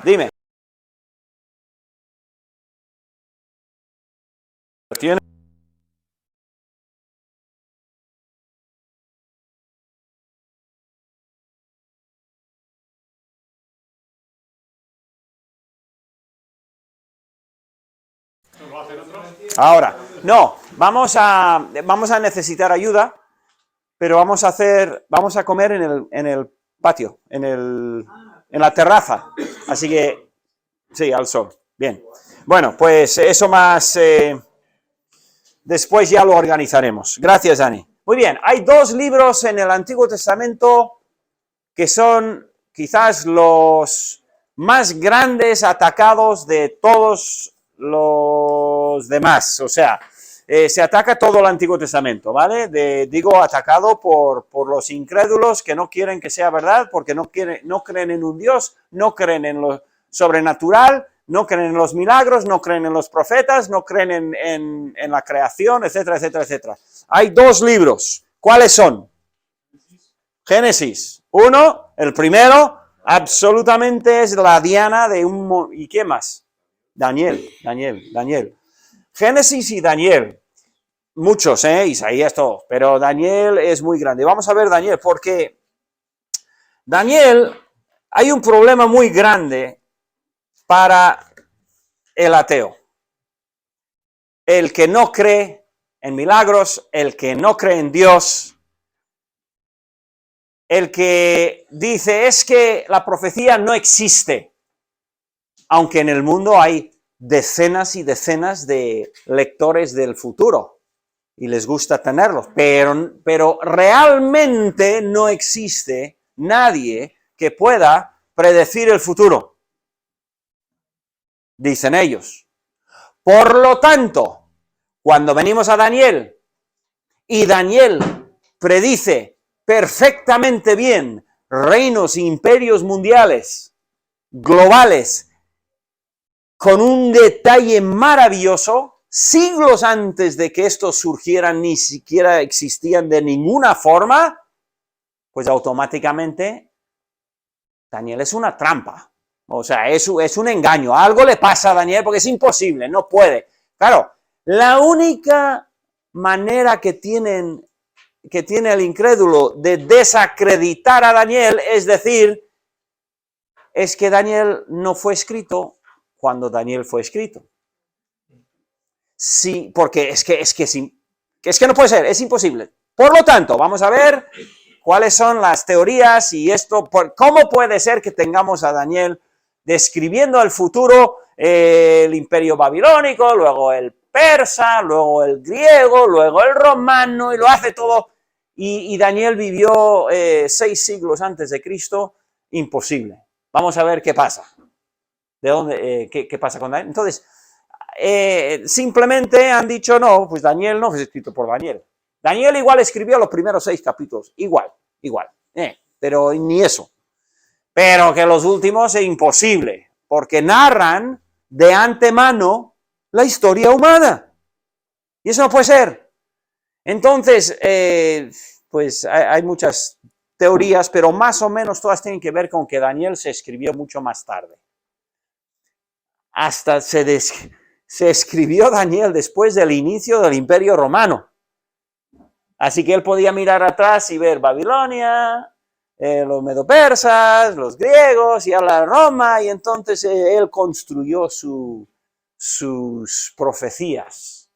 Dime. ¿Tiene? Ahora, no, vamos a necesitar ayuda, pero vamos a comer en el patio, en la terraza. Así que, sí, al sol. Bien. Bueno, pues eso más, después ya lo organizaremos. Gracias, Dani. Muy bien, hay dos libros en el Antiguo Testamento que son quizás los más grandes atacados de todos los demás. O sea, se ataca todo el Antiguo Testamento, ¿vale? Digo, atacado por los incrédulos que no quieren que sea verdad, porque no creen en un Dios, no creen en lo sobrenatural, no creen en los milagros, no creen en los profetas, no creen en la creación, etcétera, etcétera, etcétera. Hay dos libros. ¿Cuáles son? Génesis. Uno, el primero, absolutamente es la diana de un... ¿Y qué más? Daniel. Génesis y Daniel. Muchos, Isaías, todo. Pero Daniel es muy grande. Vamos a ver Daniel, porque Daniel, hay un problema muy grande para el ateo. El que no cree en milagros, el que no cree en Dios, el que dice es que la profecía no existe, aunque en el mundo hay decenas y decenas de lectores del futuro y les gusta tenerlos, pero realmente no existe nadie que pueda predecir el futuro, dicen ellos. Por lo tanto, cuando venimos a Daniel y Daniel predice perfectamente bien reinos e imperios mundiales, globales, con un detalle maravilloso, siglos antes de que estos surgieran, ni siquiera existían de ninguna forma, pues automáticamente Daniel es una trampa. O sea, es un engaño. Algo le pasa a Daniel porque es imposible, no puede. Claro, la única manera que tiene el incrédulo de desacreditar a Daniel es decir, es que Daniel no fue escrito cuando Daniel fue escrito. Sí, porque es que no puede ser, es imposible. Por lo tanto, vamos a ver cuáles son las teorías y cómo puede ser que tengamos a Daniel describiendo el futuro, el imperio babilónico, luego el persa, luego el griego, luego el romano, y lo hace todo. Y Daniel vivió 6 siglos antes de Cristo, imposible. Vamos a ver qué pasa. ¿De dónde? ¿Qué pasa con Daniel? Entonces, simplemente han dicho, no, pues Daniel no fue escrito por Daniel. Daniel igual escribió los primeros 6 capítulos, igual, pero ni eso. Pero que los últimos es imposible, porque narran de antemano la historia humana. Y eso no puede ser. Entonces, pues hay muchas teorías, pero más o menos todas tienen que ver con que Daniel se escribió mucho más tarde. Hasta se escribió Daniel después del inicio del Imperio Romano. Así que él podía mirar atrás y ver Babilonia, los medopersas, los griegos y a la Roma, y entonces él construyó sus profecías.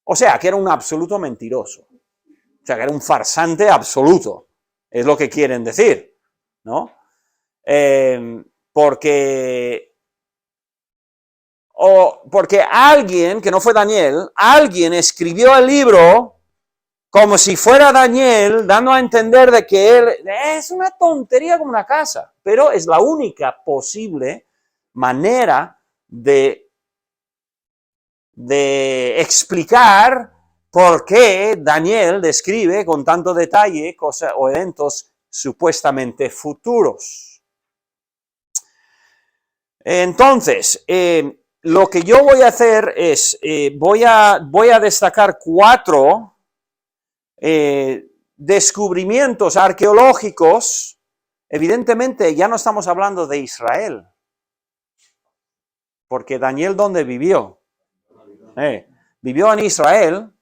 O sea, que era un absoluto mentiroso. O sea, que era un farsante absoluto. Es lo que quieren decir, ¿no? Porque alguien, que no fue Daniel, alguien escribió el libro como si fuera Daniel, dando a entender de que él es una tontería como una casa, pero es la única posible manera de explicar por qué Daniel describe con tanto detalle cosas o eventos supuestamente futuros. Entonces, lo que yo voy a hacer es, voy a destacar 4 descubrimientos arqueológicos. Evidentemente ya no estamos hablando de Israel, Porque Daniel, ¿dónde vivió? Vivió en Israel,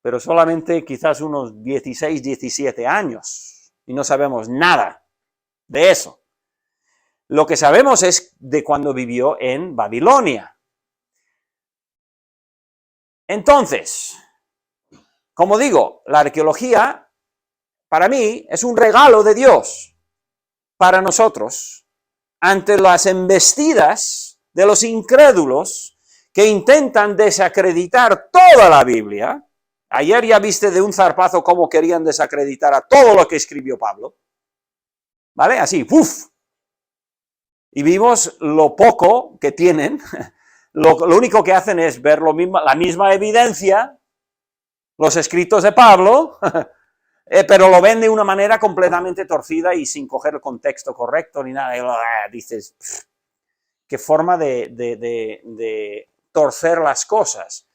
pero solamente quizás unos 16, 17 años. Y no sabemos nada de eso. Lo que sabemos es de cuando vivió en Babilonia. Entonces, como digo, la arqueología, para mí, es un regalo de Dios para nosotros ante las embestidas de los incrédulos que intentan desacreditar toda la Biblia. Ayer ya viste de un zarpazo cómo querían desacreditar a todo lo que escribió Pablo. ¿Vale? Así, ¡puf! Y vimos lo poco que tienen. Lo único que hacen es ver la misma evidencia, los escritos de Pablo, pero lo ven de una manera completamente torcida y sin coger el contexto correcto ni nada. Y dices, qué forma de torcer las cosas.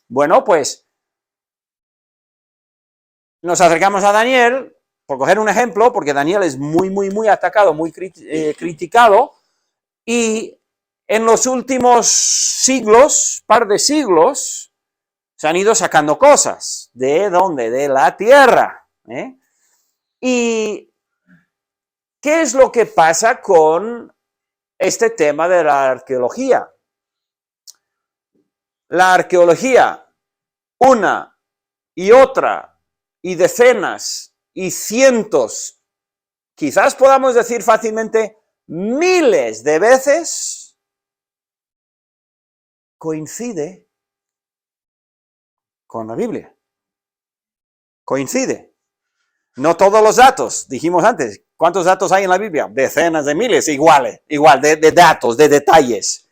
Bueno, pues nos acercamos a Daniel, por coger un ejemplo, porque Daniel es muy atacado, muy criticado, y en los últimos siglos, par de siglos, se han ido sacando cosas. ¿De dónde? De la tierra. ¿Y qué es lo que pasa con este tema de la arqueología? La arqueología, una y otra, y decenas y cientos, quizás podamos decir fácilmente miles de veces, coincide con la Biblia. Coincide. No todos los datos, dijimos antes, ¿cuántos datos hay en la Biblia? Decenas de miles, igual, de datos, de detalles,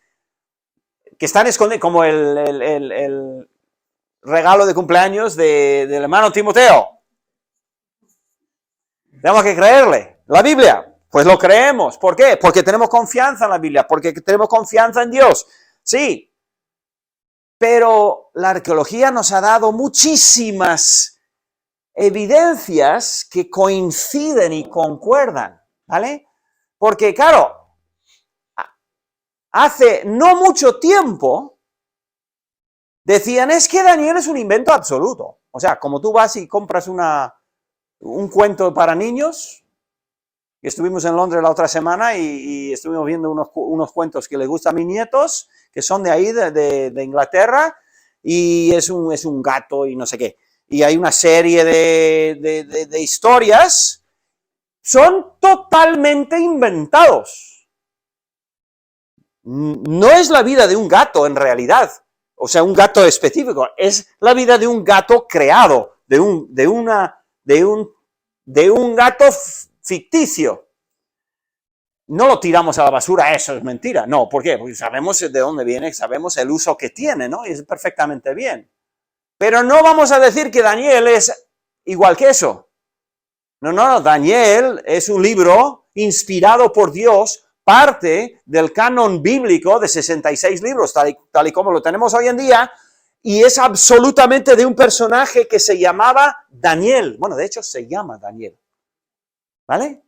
que están escondidos, como el regalo de cumpleaños del hermano Timoteo. Tenemos que creerle. La Biblia, pues lo creemos. ¿Por qué? Porque tenemos confianza en la Biblia, porque tenemos confianza en Dios. Sí, pero la arqueología nos ha dado muchísimas evidencias que coinciden y concuerdan, ¿vale? Porque, claro, hace no mucho tiempo decían, es que Daniel es un invento absoluto. O sea, como tú vas y compras un cuento para niños, y estuvimos en Londres la otra semana y estuvimos viendo unos cuentos que les gustan a mis nietos, que son de ahí, de Inglaterra, y es un gato y no sé qué. Y hay una serie de historias, son totalmente inventados. No es la vida de un gato en realidad, o sea, un gato específico, es la vida de un gato creado, de un gato ficticio. No lo tiramos a la basura, eso es mentira. No, ¿por qué? Porque sabemos de dónde viene, sabemos el uso que tiene, ¿no? Y es perfectamente bien. Pero no vamos a decir que Daniel es igual que eso. No, Daniel es un libro inspirado por Dios, parte del canon bíblico de 66 libros, tal y como lo tenemos hoy en día, y es absolutamente de un personaje que se llamaba Daniel. Bueno, de hecho se llama Daniel. ¿Vale?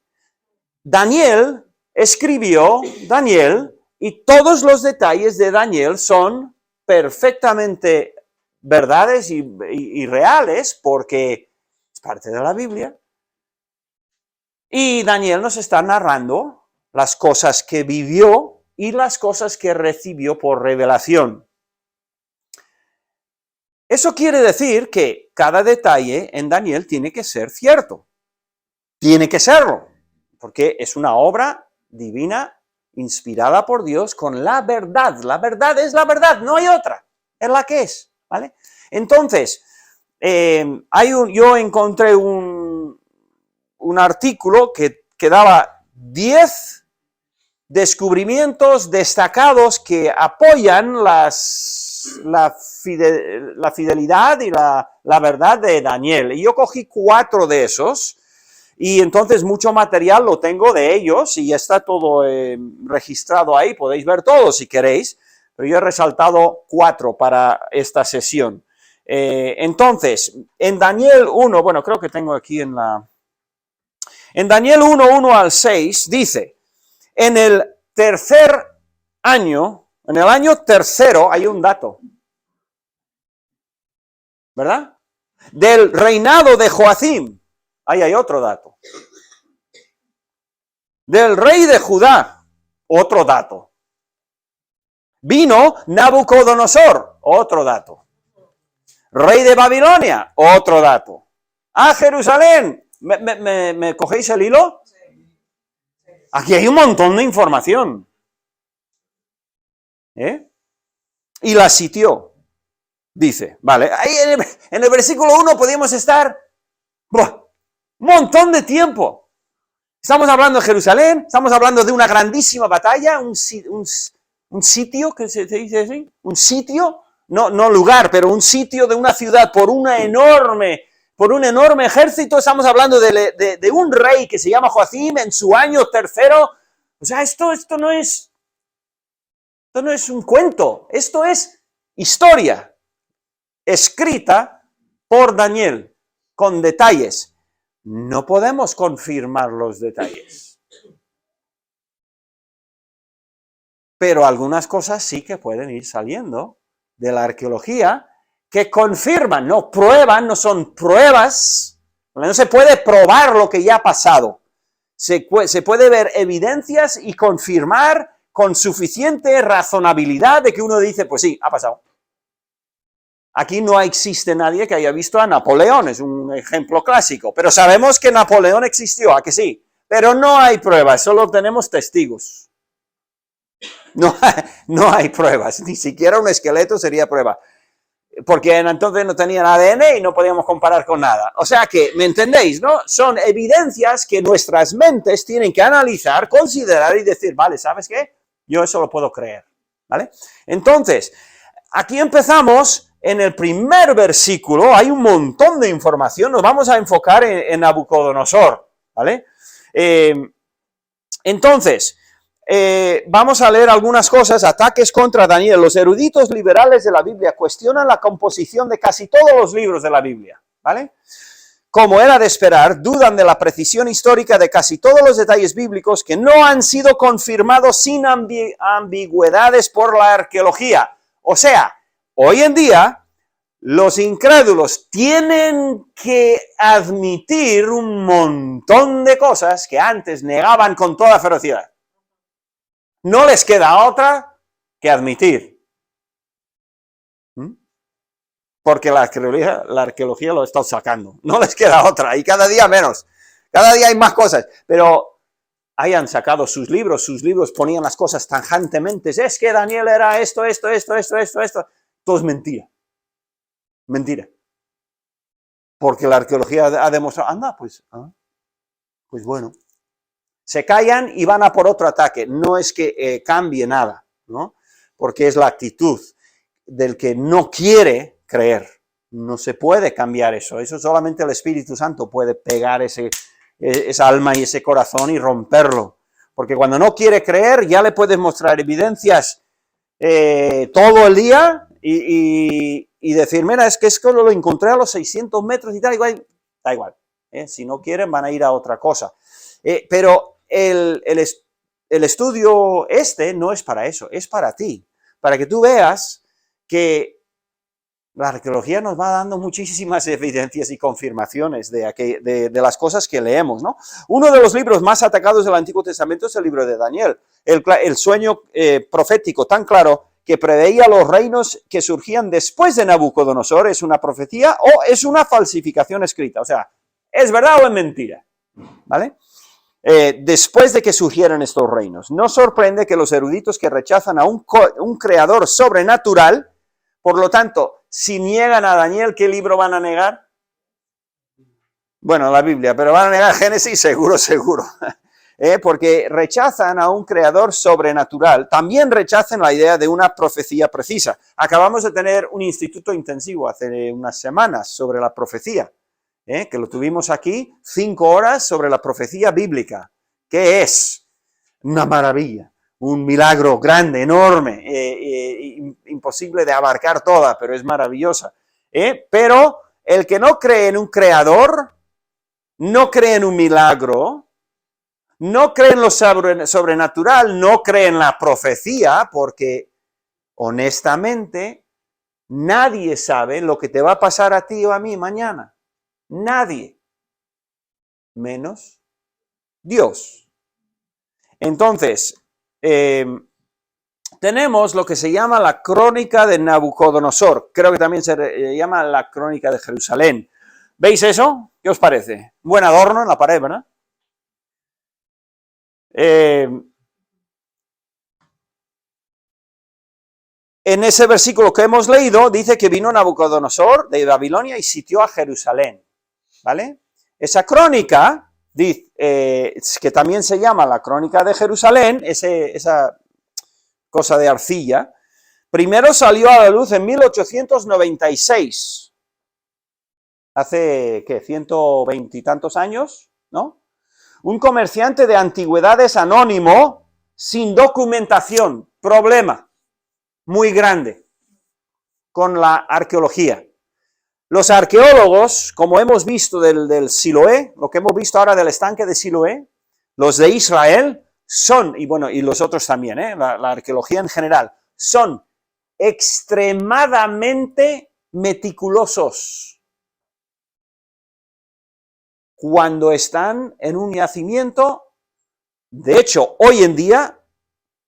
Daniel escribió Daniel, y todos los detalles de Daniel son perfectamente verdades y reales, porque es parte de la Biblia. Y Daniel nos está narrando las cosas que vivió y las cosas que recibió por revelación. Eso quiere decir que cada detalle en Daniel tiene que ser cierto. Tiene que serlo, porque es una obra divina inspirada por Dios con la verdad. La verdad es la verdad, no hay otra. Es la que es, ¿vale? Entonces, yo encontré un artículo que daba 10 descubrimientos destacados que apoyan la fidelidad y la verdad de Daniel. Y yo cogí 4 de esos, y entonces mucho material lo tengo de ellos, y está todo registrado ahí, podéis ver todo si queréis, pero yo he resaltado 4 para esta sesión. Entonces, en Daniel 1, bueno, creo que tengo aquí en Daniel 1, 1 al 6, dice, en el tercer año, En el año tercero hay un dato, ¿verdad? Del reinado de Joacim, ahí hay otro dato. Del rey de Judá, otro dato. Vino Nabucodonosor, otro dato. Rey de Babilonia, otro dato. A Jerusalén, ¿me cogéis el hilo? Aquí hay un montón de información. Y la sitió, dice. Vale, ahí en el versículo 1 podíamos estar un montón de tiempo. Estamos hablando de Jerusalén, estamos hablando de una grandísima batalla, un sitio, ¿qué se dice así? Un sitio, no lugar, pero un sitio de una ciudad por un enorme ejército. Estamos hablando de un rey que se llama Joacim en su año tercero. O sea, esto no es un cuento, esto es historia escrita por Daniel con detalles. No podemos confirmar los detalles, pero algunas cosas sí que pueden ir saliendo de la arqueología que confirman, no prueban, no son pruebas, no se puede probar lo que ya ha pasado, se puede ver evidencias y confirmar con suficiente razonabilidad de que uno dice, pues sí, ha pasado. Aquí no existe nadie que haya visto a Napoleón, es un ejemplo clásico, pero sabemos que Napoleón existió, ¿a que sí? Pero no hay pruebas, solo tenemos testigos. No hay pruebas, ni siquiera un esqueleto sería prueba, porque entonces no tenían ADN y no podíamos comparar con nada. O sea que, ¿me entendéis, no? Son evidencias que nuestras mentes tienen que analizar, considerar y decir, vale, ¿sabes qué? Yo eso lo puedo creer, ¿vale? Entonces, aquí empezamos. En el primer versículo hay un montón de información, nos vamos a enfocar en Nabucodonosor, ¿vale? Entonces, vamos a leer algunas cosas, ataques contra Daniel. Los eruditos liberales de la Biblia cuestionan la composición de casi todos los libros de la Biblia, ¿vale? Como era de esperar, dudan de la precisión histórica de casi todos los detalles bíblicos que no han sido confirmados sin ambigüedades por la arqueología. O sea, hoy en día, los incrédulos tienen que admitir un montón de cosas que antes negaban con toda ferocidad. No les queda otra que admitir. Porque la arqueología lo está sacando. No les queda otra, y cada día menos. Cada día hay más cosas. Pero hayan sacado sus libros ponían las cosas tajantemente. Es que Daniel era esto. Todo es mentira. Mentira. Porque la arqueología ha demostrado, anda, pues bueno. Se callan y van a por otro ataque. No es que cambie nada, ¿no? Porque es la actitud del que no quiere creer. No se puede cambiar eso. Eso solamente el Espíritu Santo puede pegar esa alma y ese corazón y romperlo. Porque cuando no quiere creer, ya le puedes mostrar evidencias todo el día y decir, mira, es que lo encontré a los 600 metros y tal, igual, da igual. Si no quieren, van a ir a otra cosa. Pero el estudio no es para eso, es para ti. Para que tú veas que la arqueología nos va dando muchísimas evidencias y confirmaciones de las cosas que leemos, ¿no? Uno de los libros más atacados del Antiguo Testamento es el libro de Daniel, el sueño profético tan claro que preveía los reinos que surgían después de Nabucodonosor. ¿Es una profecía o es una falsificación escrita? O sea, ¿es verdad o es mentira? ¿Vale? Después de que surgieran estos reinos. No sorprende que los eruditos que rechazan a un creador sobrenatural, por lo tanto, si niegan a Daniel, ¿qué libro van a negar? Bueno, la Biblia, pero van a negar Génesis seguro. Porque rechazan a un creador sobrenatural, también rechazan la idea de una profecía precisa. Acabamos de tener un instituto intensivo hace unas semanas sobre la profecía, que lo tuvimos aquí, 5 horas sobre la profecía bíblica. ¿Qué es? Una maravilla, un milagro grande, enorme, imposible de abarcar toda, pero es maravillosa. Pero el que no cree en un creador, no cree en un milagro, no cree en lo sobrenatural, no cree en la profecía, porque honestamente, nadie sabe lo que te va a pasar a ti o a mí mañana. Nadie. Menos Dios. Entonces, tenemos lo que se llama la crónica de Nabucodonosor. Creo que también se llama la crónica de Jerusalén. ¿Veis eso? ¿Qué os parece? Buen adorno en la pared, ¿verdad? En ese versículo que hemos leído, dice que vino Nabucodonosor de Babilonia y sitió a Jerusalén, ¿vale? Esa crónica, que también se llama la crónica de Jerusalén, esa cosa de arcilla, primero salió a la luz en 1896, hace, ¿qué?, 120 y tantos años, ¿no? Un comerciante de antigüedades anónimo, sin documentación, problema muy grande con la arqueología. Los arqueólogos, como hemos visto del Siloé, lo que hemos visto ahora del estanque de Siloé, los de Israel son, y bueno, y los otros también, la arqueología en general, son extremadamente meticulosos cuando están en un yacimiento. De hecho, hoy en día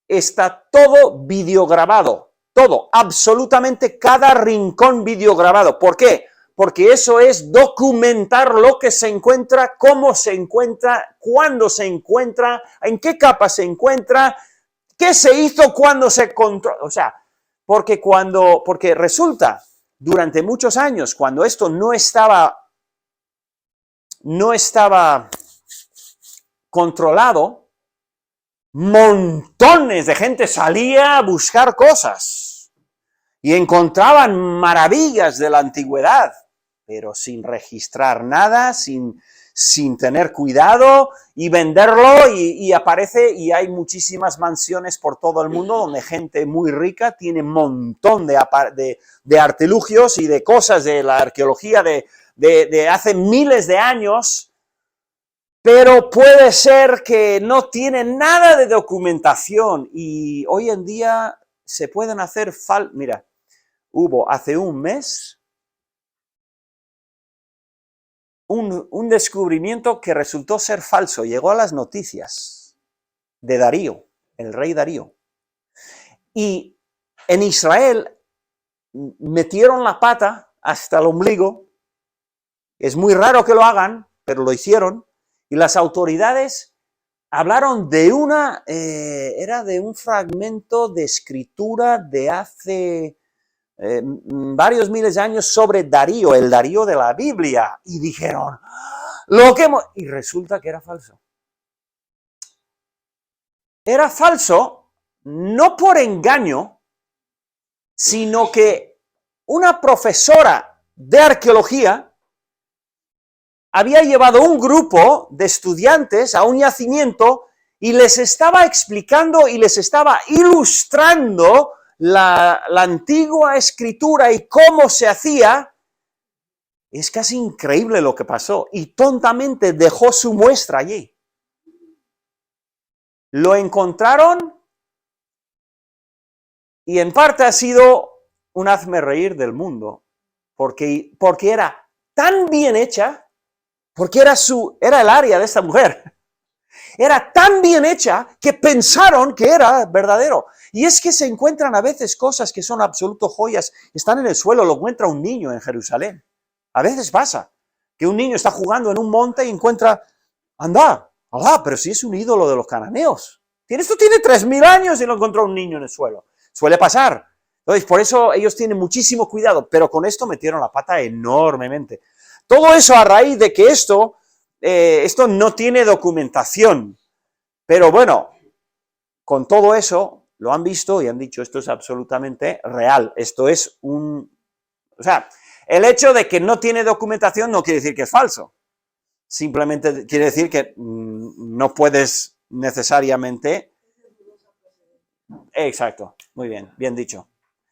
está todo videograbado. Todo, absolutamente cada rincón videograbado. ¿Por qué? Porque eso es documentar lo que se encuentra, cómo se encuentra, cuándo se encuentra, en qué capa se encuentra, qué se hizo cuando se encontró. O sea, porque resulta, durante muchos años, cuando esto no estaba controlado, montones de gente salía a buscar cosas y encontraban maravillas de la antigüedad, pero sin registrar nada, sin tener cuidado, y venderlo, y aparece, y hay muchísimas mansiones por todo el mundo donde gente muy rica tiene un montón de artilugios y de cosas de la arqueología de hace miles de años. Pero puede ser que no tienen nada de documentación, y hoy en día se pueden hacer Mira, hubo hace un mes un descubrimiento que resultó ser falso, llegó a las noticias, de Darío, el rey Darío. Y en Israel metieron la pata hasta el ombligo. Es muy raro que lo hagan, pero lo hicieron. Y las autoridades hablaron de era de un fragmento de escritura de hace varios miles de años sobre Darío, el Darío de la Biblia. Y dijeron, y resulta que era falso. Era falso, no por engaño, sino que una profesora de arqueología había llevado un grupo de estudiantes a un yacimiento y les estaba explicando y les estaba ilustrando la antigua escritura y cómo se hacía. Es casi increíble lo que pasó, y tontamente dejó su muestra allí. Lo encontraron, y en parte ha sido un hazme reír del mundo, porque era tan bien hecha, porque era el área de esta mujer. Era tan bien hecha que pensaron que era verdadero. Y es que se encuentran a veces cosas que son absolutas joyas, están en el suelo, lo encuentra un niño en Jerusalén. A veces pasa que un niño está jugando en un monte y encuentra, anda, pero si es un ídolo de los cananeos. Esto tiene 3000 años y lo encontró un niño en el suelo. Suele pasar. Entonces, por eso ellos tienen muchísimo cuidado, pero con esto metieron la pata enormemente. Todo eso a raíz de que esto no tiene documentación. Pero bueno, con todo eso lo han visto y han dicho, esto es absolutamente real. Esto es o sea, el hecho de que no tiene documentación no quiere decir que es falso. Simplemente quiere decir que no puedes necesariamente... Exacto, muy bien, bien dicho.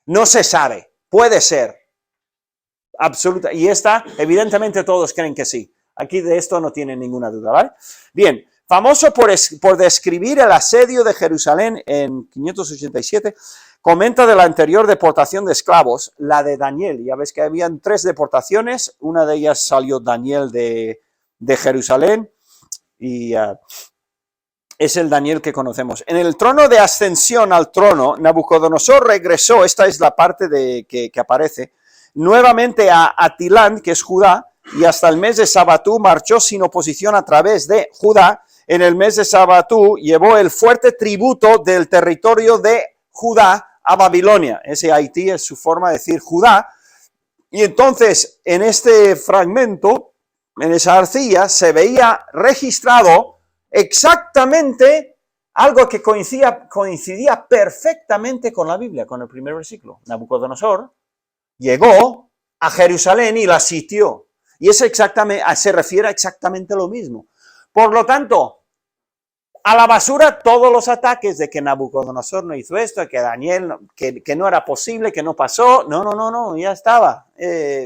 No se sabe, puede ser. Absoluta. Y evidentemente todos creen que sí. Aquí de esto no tienen ninguna duda, ¿vale? Bien, famoso por describir el asedio de Jerusalén en 587, comenta de la anterior deportación de esclavos, la de Daniel. Ya ves que habían 3 deportaciones, una de ellas salió Daniel de Jerusalén, y es el Daniel que conocemos. En el trono de ascensión al trono, Nabucodonosor regresó, esta es la parte que aparece, nuevamente a Atilán, que es Judá, y hasta el mes de Sabatú marchó sin oposición a través de Judá. En el mes de Sabatú llevó el fuerte tributo del territorio de Judá a Babilonia. Ese Haití es su forma de decir Judá. Y entonces, en este fragmento, en esa arcilla, se veía registrado exactamente algo que coincidía perfectamente con la Biblia, con el primer versículo. Nabucodonosor llegó a Jerusalén y la sitió. Y es se refiere a exactamente lo mismo. Por lo tanto, a la basura todos los ataques de que Nabucodonosor no hizo esto, que Daniel, que no era posible, que no pasó. No, ya estaba.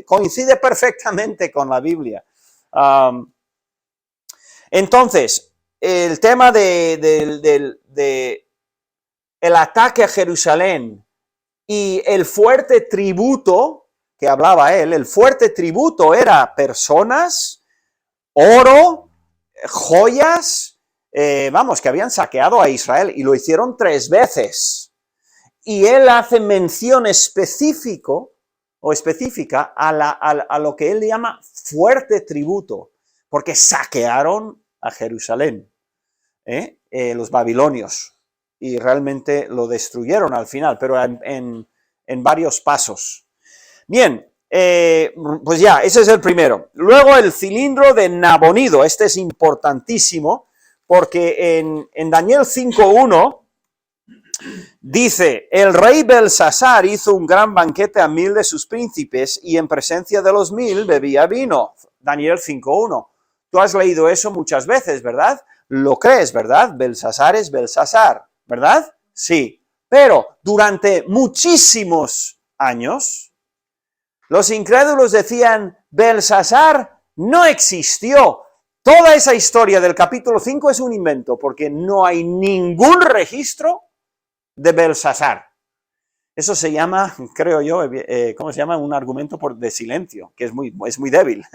Coincide perfectamente con la Biblia. Entonces, el tema de el ataque a Jerusalén y el fuerte tributo que hablaba él, el fuerte tributo era personas, oro, joyas, que habían saqueado a Israel y lo hicieron 3 veces. Y él hace mención específica a lo que él llama fuerte tributo, porque saquearon a Jerusalén, los babilonios, y realmente lo destruyeron al final, pero en varios pasos. Bien, pues ya, ese es el primero. Luego el cilindro de Nabonido, este es importantísimo, porque en Daniel 5.1 dice, el rey Belsasar hizo un gran banquete a 1000 de sus príncipes y en presencia de los 1000 bebía vino. Daniel 5.1. Tú has leído eso muchas veces, ¿verdad? Lo crees, ¿verdad? Belsasar es Belsasar, ¿verdad? Sí. Pero durante muchísimos años, los incrédulos decían, Belsasar no existió. Toda esa historia del capítulo 5 es un invento, porque no hay ningún registro de Belsasar. Eso se llama, creo yo, ¿cómo se llama? Un argumento de silencio, que es muy débil.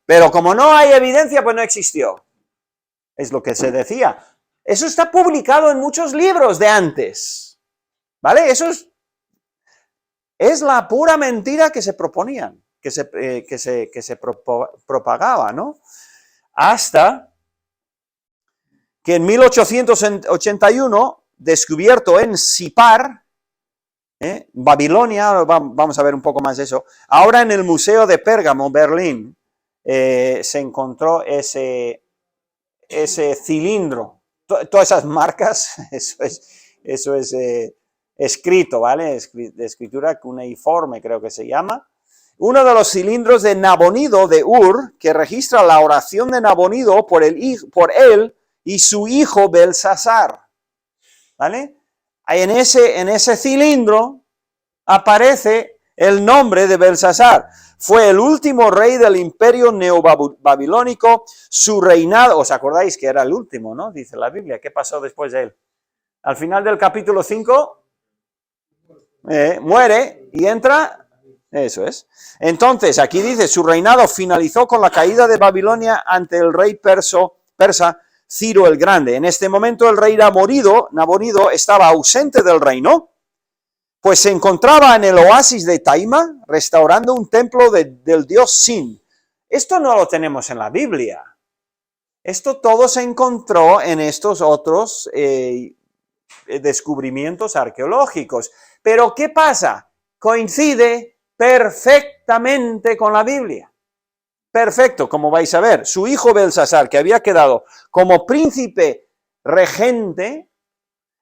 Pero como no hay evidencia, pues no existió. Es lo que se decía. Eso está publicado en muchos libros de antes. ¿Vale? Eso es la pura mentira que se proponían, que se propagaba, ¿no? Hasta que en 1881, descubierto en Sipar, Babilonia, vamos a ver un poco más de eso, ahora en el Museo de Pérgamo, Berlín, se encontró ese cilindro, todas esas marcas, eso es escrito, ¿vale? De escritura cuneiforme, creo que se llama. Uno de los cilindros de Nabonido de Ur, que registra la oración de Nabonido por él y su hijo Belsasar, ¿vale? En ese cilindro aparece el nombre de Belsasar. Fue el último rey del imperio neobabilónico, su reinado, ¿os acordáis que era el último, no? Dice la Biblia, ¿qué pasó después de él? Al final del capítulo 5, muere y entra, eso es. Entonces, aquí dice, su reinado finalizó con la caída de Babilonia ante el rey persa Ciro el Grande. En este momento el rey Nabonido estaba ausente del reino, pues se encontraba en el oasis de Taima, restaurando un templo del dios Sin. Esto no lo tenemos en la Biblia. Esto todo se encontró en estos otros descubrimientos arqueológicos. Pero ¿qué pasa? Coincide perfectamente con la Biblia. Perfecto, como vais a ver. Su hijo Belsasar, que había quedado como príncipe regente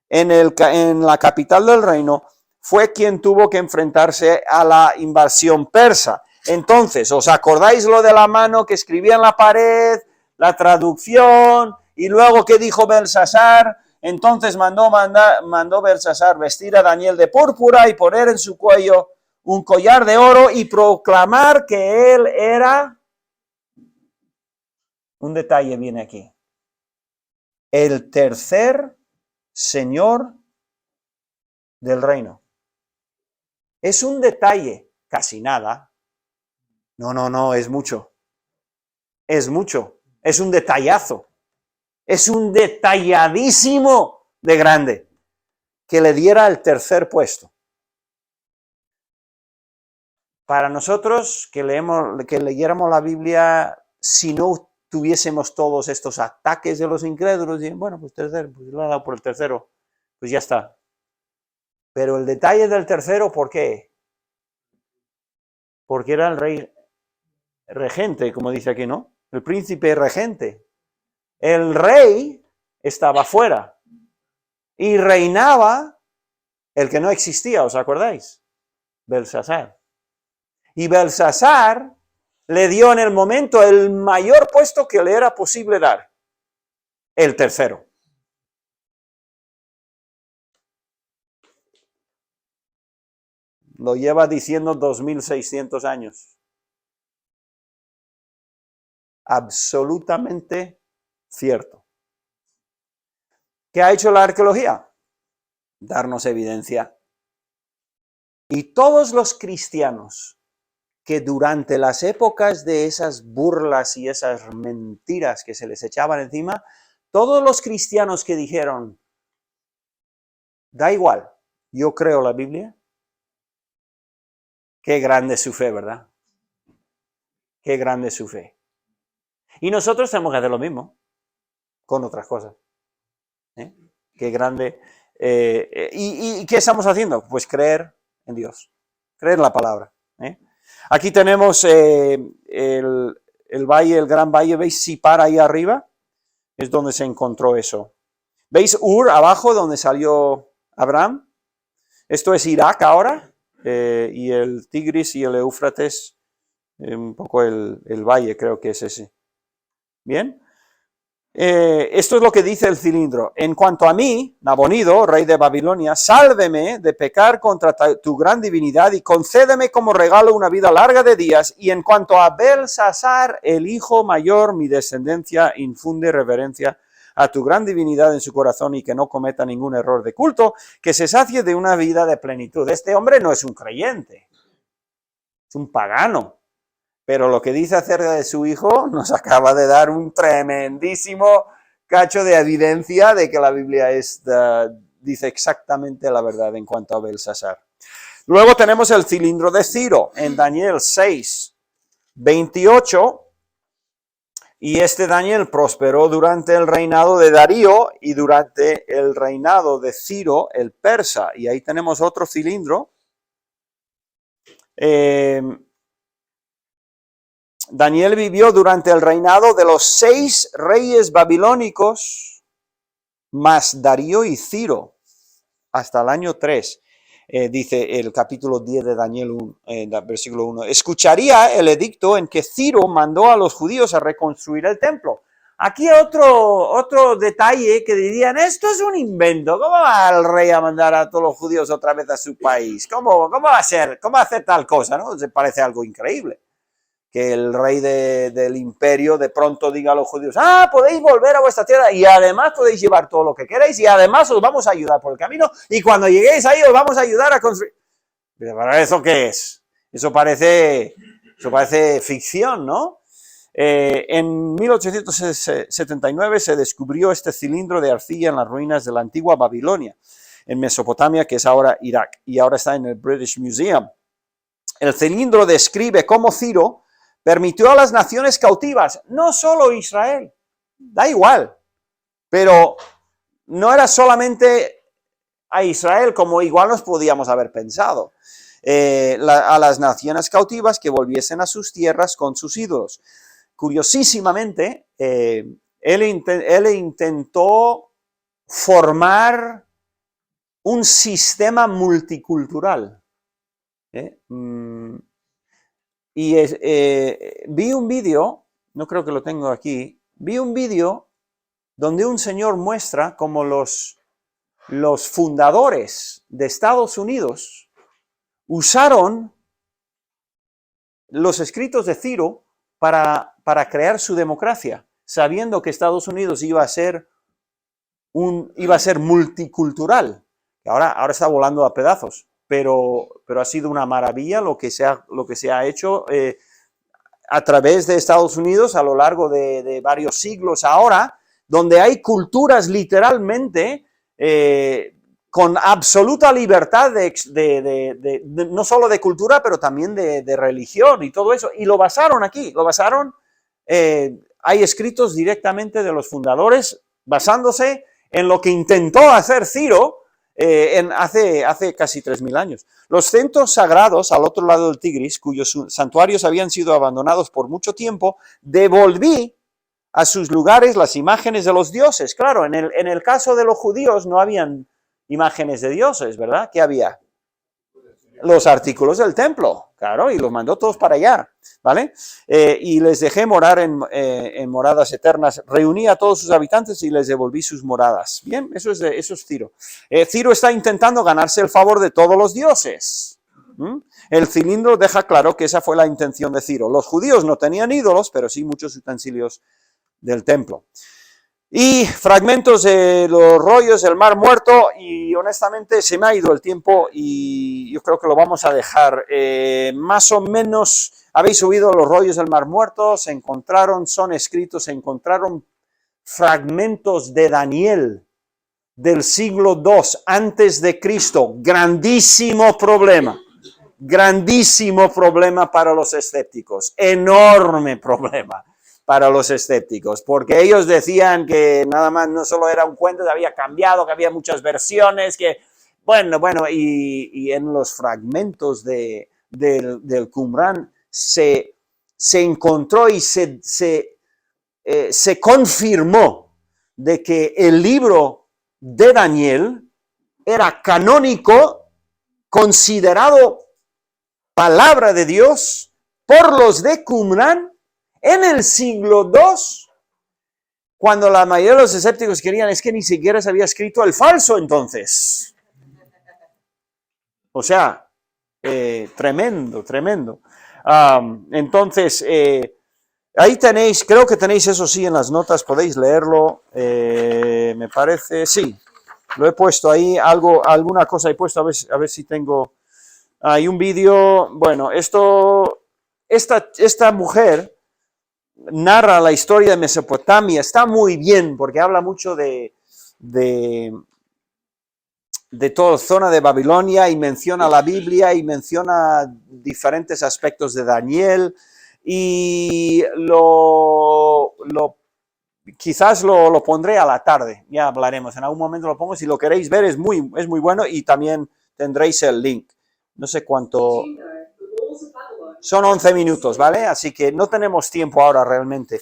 en la capital del reino, fue quien tuvo que enfrentarse a la invasión persa. Entonces, ¿os acordáis lo de la mano que escribía en la pared, la traducción, y luego qué dijo Belsasar? Entonces mandó Belsasar vestir a Daniel de púrpura y poner en su cuello un collar de oro y proclamar que él era... Un detalle viene aquí. el tercer señor del reino. Es un detalle, casi nada. No, es mucho. Es mucho. Es un detallazo. Es un detalladísimo de grande que le diera el tercer puesto. Para nosotros que leyéramos la Biblia, si no tuviésemos todos estos ataques de los incrédulos, y bueno, pues tercero, pues lo ha dado por el tercero, pues ya está. Pero el detalle del tercero, ¿por qué? Porque era el rey regente, como dice aquí, ¿no? El príncipe regente. El rey estaba fuera y reinaba el que no existía, ¿os acordáis? Belsasar. Y Belsasar le dio en el momento el mayor puesto que le era posible dar, el tercero. Lo lleva diciendo 2600 años. Absolutamente cierto. ¿Qué ha hecho la arqueología? Darnos evidencia. Y todos los cristianos que durante las épocas de esas burlas y esas mentiras que se les echaban encima, todos los cristianos que dijeron, da igual, yo creo la Biblia, qué grande es su fe, ¿verdad? Qué grande es su fe. Y nosotros tenemos que hacer lo mismo, con otras cosas. Qué grande. ¿Y qué estamos haciendo? Pues creer en Dios, creer en la palabra. Aquí tenemos el valle, el gran valle, ¿veis Sipar ahí arriba? Es donde se encontró eso. ¿Veis Ur abajo, donde salió Abraham? Esto es Irak ahora, y el Tigris y el Éufrates, un poco el valle, creo que es ese. ¿Bien? Esto es lo que dice el cilindro. En cuanto a mí, Nabonido, rey de Babilonia, sálveme de pecar contra tu gran divinidad y concédeme como regalo una vida larga de días. Y en cuanto a Belsasar, el hijo mayor, mi descendencia, infunde reverencia a tu gran divinidad en su corazón y que no cometa ningún error de culto, que se sacie de una vida de plenitud. Este hombre no es un creyente, es un pagano. Pero lo que dice acerca de su hijo nos acaba de dar un tremendísimo cacho de evidencia de que la Biblia dice exactamente la verdad en cuanto a Belsasar. Luego tenemos el cilindro de Ciro en Daniel 6, 28. Y este Daniel prosperó durante el reinado de Darío y durante el reinado de Ciro el persa. Y ahí tenemos otro cilindro. Daniel vivió durante el reinado de los 6 reyes babilónicos, más Darío y Ciro, hasta el año 3. Dice el capítulo 10 de Daniel 1, versículo 1. Escucharía el edicto en que Ciro mandó a los judíos a reconstruir el templo. Aquí otro detalle que dirían, esto es un invento. ¿Cómo va el rey a mandar a todos los judíos otra vez a su país? ¿Cómo va a ser? ¿Cómo va a hacer tal cosa? ¿No? Se parece algo increíble. Que el rey del imperio de pronto diga a los judíos, podéis volver a vuestra tierra y además podéis llevar todo lo que queráis y además os vamos a ayudar por el camino y cuando lleguéis ahí os vamos a ayudar a construir. ¿Pero para eso qué es? Eso parece ficción, ¿no? En 1879 se descubrió este cilindro de arcilla en las ruinas de la antigua Babilonia, en Mesopotamia, que es ahora Irak, y ahora está en el British Museum. El cilindro describe cómo Ciro permitió a las naciones cautivas, no solo Israel, da igual, pero no era solamente a Israel como igual nos podíamos haber pensado, a las naciones cautivas que volviesen a sus tierras con sus ídolos. Curiosísimamente, él intentó formar un sistema multicultural. Y vi un vídeo, no creo que lo tengo aquí, vi un vídeo donde un señor muestra cómo los fundadores de Estados Unidos usaron los escritos de Ciro para crear su democracia, sabiendo que Estados Unidos iba a ser iba a ser multicultural. Ahora está volando a pedazos, pero ha sido una maravilla lo que se ha hecho a través de Estados Unidos a lo largo de varios siglos ahora, donde hay culturas literalmente con absoluta libertad no solo de cultura, pero también de religión y todo eso, y lo basaron aquí, hay escritos directamente de los fundadores, basándose en lo que intentó hacer Ciro hace casi 3000 años. Los centros sagrados al otro lado del Tigris, cuyos santuarios habían sido abandonados por mucho tiempo, devolví a sus lugares las imágenes de los dioses. Claro, en el caso de los judíos no habían imágenes de dioses, ¿verdad? ¿Qué había? Los artículos del templo, claro, y los mandó todos para allá, ¿vale? Y les dejé morar en moradas eternas, reuní a todos sus habitantes y les devolví sus moradas. Bien, eso es Ciro. Ciro está intentando ganarse el favor de todos los dioses. El cilindro deja claro que esa fue la intención de Ciro. Los judíos no tenían ídolos, pero sí muchos utensilios del templo. Y fragmentos de los rollos del Mar Muerto, y honestamente se me ha ido el tiempo y yo creo que lo vamos a dejar. Más o menos habéis oído los rollos del Mar Muerto, se encontraron fragmentos de Daniel del siglo II antes de Cristo. Grandísimo problema para los escépticos, enorme problema para los escépticos, porque ellos decían que nada más no solo era un cuento, que había cambiado, que había muchas versiones, que bueno, y en los fragmentos del Qumrán se encontró y se confirmó de que el libro de Daniel era canónico, considerado palabra de Dios por los de Qumrán en el siglo II, cuando la mayoría de los escépticos querían, es que ni siquiera se había escrito el falso entonces. O sea, tremendo. Entonces, ahí tenéis, creo que tenéis eso sí en las notas, podéis leerlo, me parece, sí, lo he puesto ahí, alguna cosa he puesto, a ver si tengo, hay un vídeo, bueno, esta mujer narra la historia de Mesopotamia, está muy bien porque habla mucho de toda zona de Babilonia y menciona la Biblia y menciona diferentes aspectos de Daniel y quizás lo pondré a la tarde, ya hablaremos, en algún momento lo pongo, si lo queréis ver es muy bueno y también tendréis el link, no sé cuánto... Son 11 minutos, ¿vale? Así que no tenemos tiempo ahora realmente.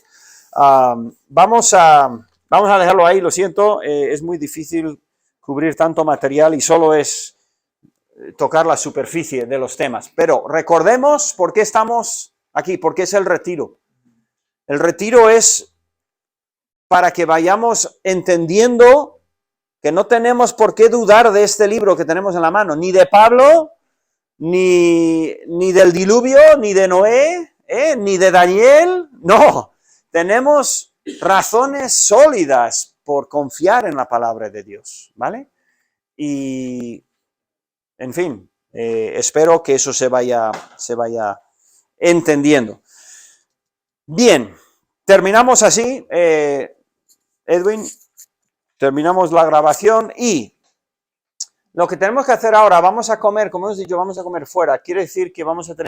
Vamos a dejarlo ahí, lo siento, es muy difícil cubrir tanto material y solo es tocar la superficie de los temas. Pero recordemos por qué estamos aquí, por qué es el retiro. El retiro es para que vayamos entendiendo que no tenemos por qué dudar de este libro que tenemos en la mano, ni de Pablo, ni del diluvio, ni de Noé, ni de Daniel, no, tenemos razones sólidas por confiar en la palabra de Dios, ¿vale? Y, en fin, espero que eso se vaya entendiendo. Bien, terminamos así, Edwin, terminamos la grabación y lo que tenemos que hacer ahora, vamos a comer, como hemos dicho, vamos a comer fuera, quiere decir que vamos a tener